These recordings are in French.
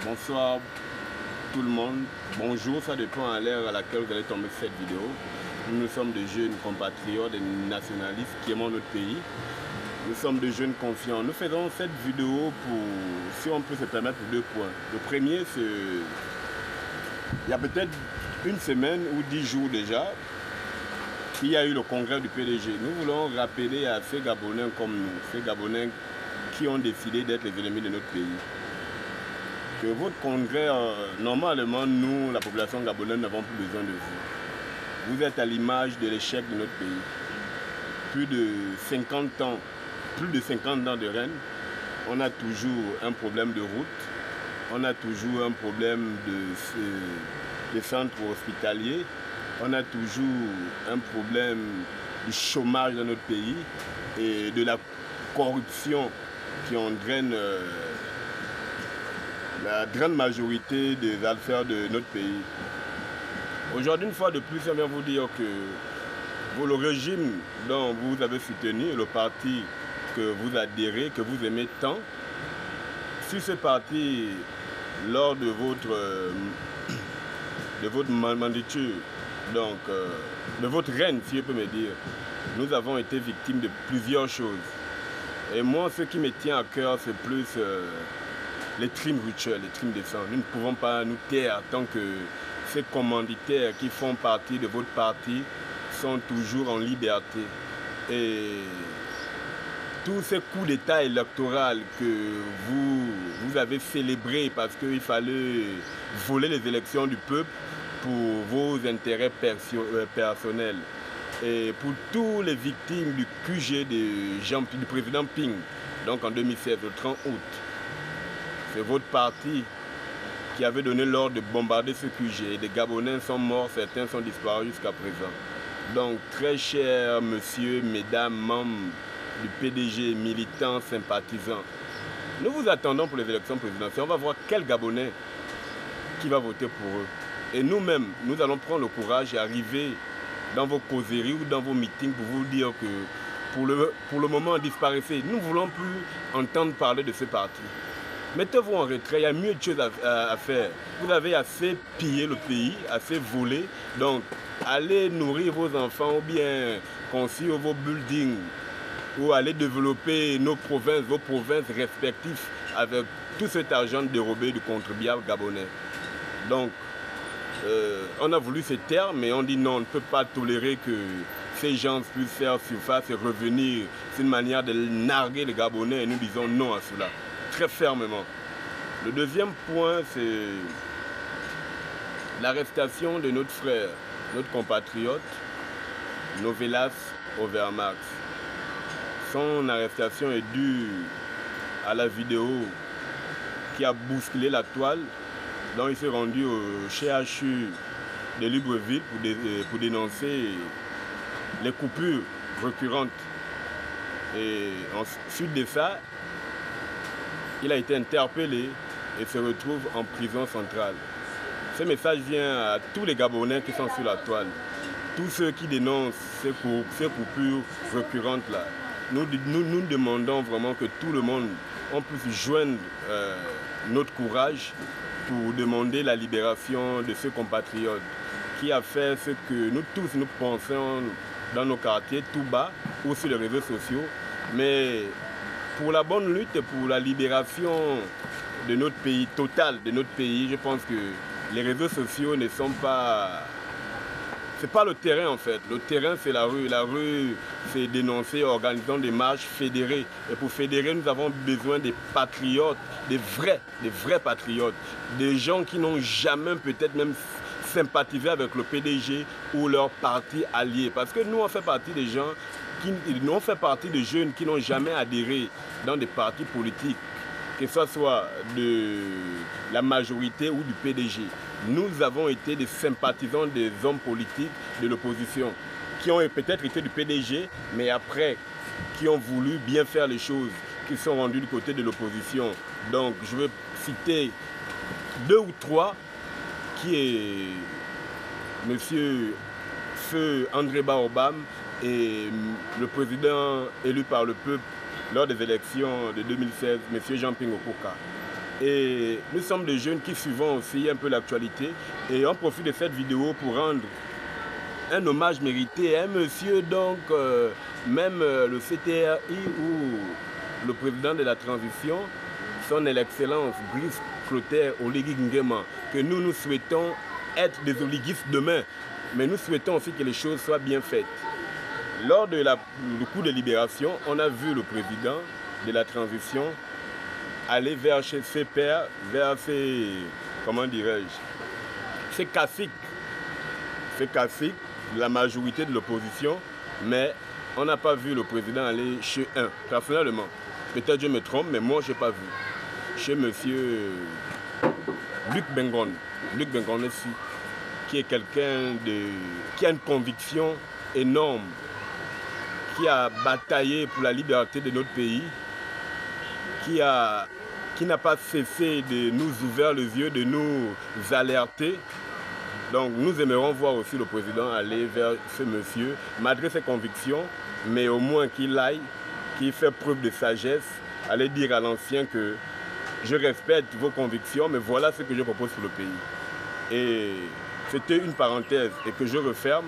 Bonsoir tout le monde. Bonjour, ça dépend à l'heure à laquelle vous allez tomber cette vidéo. Nous sommes de jeunes compatriotes et nationalistes qui aiment notre pays. Nous sommes de jeunes confiants. Nous faisons cette vidéo pour, si on peut se permettre, pour deux points. Le premier, c'est il y a peut-être une semaine ou 10 jours déjà, il y a eu le congrès du PDG. Nous voulons rappeler à ces Gabonais comme nous, ces Gabonais qui ont décidé d'être les ennemis de notre pays, que votre congrès, normalement, nous, la population gabonaise, n'avons plus besoin de vous. Vous êtes à l'image de l'échec de notre pays. Plus de 50 ans, de règne, on a toujours un problème de route, on a toujours un problème de centres hospitaliers, on a toujours un problème du chômage dans notre pays et de la corruption qui entraîne la grande majorité des affaires de notre pays. Aujourd'hui, une fois de plus, j'aimerais vous dire que le régime dont vous avez soutenu, le parti que vous adhérez, que vous aimez tant, si ce parti, lors de votre mandature, donc de votre règne, si je peux me dire, nous avons été victimes de plusieurs choses. Et moi, ce qui me tient à cœur, c'est plus les crimes rituels, les crimes de sang. Nous ne pouvons pas nous taire tant que ces commanditaires qui font partie de votre parti sont toujours en liberté. Et tous ces coups d'État électoraux que vous avez célébrés parce qu'il fallait voler les élections du peuple pour vos intérêts personnels. Et pour toutes les victimes du QG du président Ping, donc en 2016, le 30 août, c'est votre parti qui avait donné l'ordre de bombarder ce QG. Et des Gabonais sont morts, certains sont disparus jusqu'à présent. Donc, très chers messieurs, mesdames, membres du PDG, militants, sympathisants, nous vous attendons pour les élections présidentielles. On va voir quel Gabonais qui va voter pour eux. Et nous-mêmes, nous allons prendre le courage et arriver dans vos causeries ou dans vos meetings pour vous dire que pour le moment, disparaissez. Nous ne voulons plus entendre parler de ce parti. Mettez-vous en retrait, il y a mieux de choses à faire. Vous avez assez pillé le pays, assez volé. Donc, allez nourrir vos enfants ou bien construire vos buildings ou allez développer vos provinces respectives avec tout cet argent dérobé du contribuable gabonais. Donc, on a voulu se taire, mais on dit non, on ne peut pas tolérer que ces gens puissent faire surface et revenir. C'est une manière de narguer les Gabonais et nous disons non à cela, très fermement. Le deuxième point, c'est l'arrestation de notre frère, notre compatriote, Novelas Overmax. Son arrestation est due à la vidéo qui a bousculé la toile. Donc il s'est rendu au CHU de Libreville pour dénoncer les coupures récurrentes. Et ensuite de ça, il a été interpellé et se retrouve en prison centrale. Ce message vient à tous les Gabonais qui sont sur la toile, tous ceux qui dénoncent ces coupures récurrentes-là. Nous demandons vraiment que tout le monde on puisse joindre notre courage pour demander la libération de ce compatriote qui a fait ce que nous tous nous pensons dans nos quartiers tout bas ou sur les réseaux sociaux. Mais pour la bonne lutte et pour la libération de notre pays, total de notre pays, je pense que les réseaux sociaux ne sont pas... C'est pas le terrain en fait. Le terrain c'est la rue. La rue c'est dénoncer, organisant des marches, fédérer. Et pour fédérer, nous avons besoin des patriotes, des vrais patriotes. Des gens qui n'ont jamais peut-être même sympathisé avec le PDG ou leur parti allié. Parce que nous on fait partie des gens nous on fait partie des jeunes qui n'ont jamais adhéré dans des partis politiques, que ce soit de la majorité ou du PDG. Nous avons été des sympathisants des hommes politiques de l'opposition, qui ont peut-être été du PDG, mais après, qui ont voulu bien faire les choses, qui sont rendus du côté de l'opposition. Donc, je veux citer 2 ou 3, qui est M. Feu André Baobam et le président élu par le peuple lors des élections de 2016, M. Jean-Pierre Okoka. Et nous sommes des jeunes qui suivons aussi un peu l'actualité. Et on profite de cette vidéo pour rendre un hommage mérité à un monsieur, donc même le CTRI ou le président de la transition, son Excellence Brice Clotaire Oligui Nguema, que nous souhaitons être des oliguistes demain, mais nous souhaitons aussi que les choses soient bien faites. Lors du coup de libération, on a vu le président de la transition aller vers ses pairs, vers ses, comment dirais-je, ses caciques, la majorité de l'opposition, mais on n'a pas vu le président aller chez un, personnellement. Peut-être je me trompe, mais moi je n'ai pas vu. Chez monsieur Luc Bengon aussi, qui est quelqu'un qui a une conviction énorme, qui a bataillé pour la liberté de notre pays, qui n'a pas cessé de nous ouvrir les yeux, de nous alerter. Donc nous aimerons voir aussi le président aller vers ce monsieur, malgré ses convictions, mais au moins qu'il aille, qu'il fait preuve de sagesse, aller dire à l'ancien que je respecte vos convictions, mais voilà ce que je propose pour le pays. Et c'était une parenthèse et que je referme.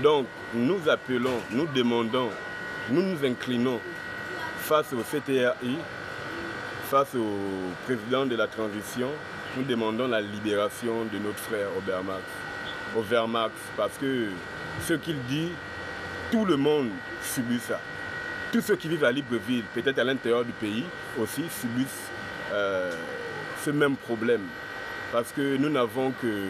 Donc nous appelons, nous demandons, nous nous inclinons face au CTRI, face au président de la transition. Nous demandons la libération de notre frère Overmax, parce que ce qu'il dit, tout le monde subit ça. Tous ceux qui vivent à Libreville, peut-être à l'intérieur du pays, aussi subissent ce même problème. Parce que nous n'avons que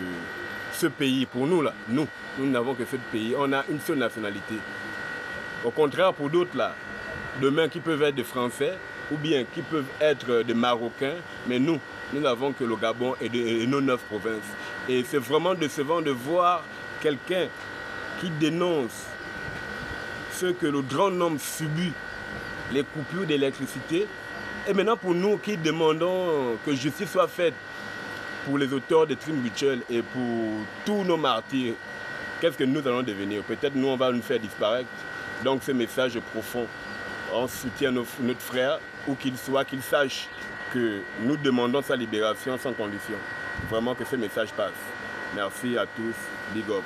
ce pays, pour nous là, nous n'avons que ce pays, on a une seule nationalité. Au contraire, pour d'autres là, demain qui peuvent être des Français, ou bien qui peuvent être des Marocains, mais nous n'avons que le Gabon et nos 9 provinces. Et c'est vraiment décevant de voir quelqu'un qui dénonce ce que le grand nombre subit, les coupures d'électricité. Et maintenant pour nous qui demandons que justice soit faite pour les auteurs des crimes mutuels et pour tous nos martyrs, qu'est-ce que nous allons devenir? Peut-être nous on va nous faire disparaître. Donc ce message est profond. On soutient notre frère, où qu'il soit, qu'il sache que nous demandons sa libération sans condition. Vraiment que ce message passe. Merci à tous. Big up.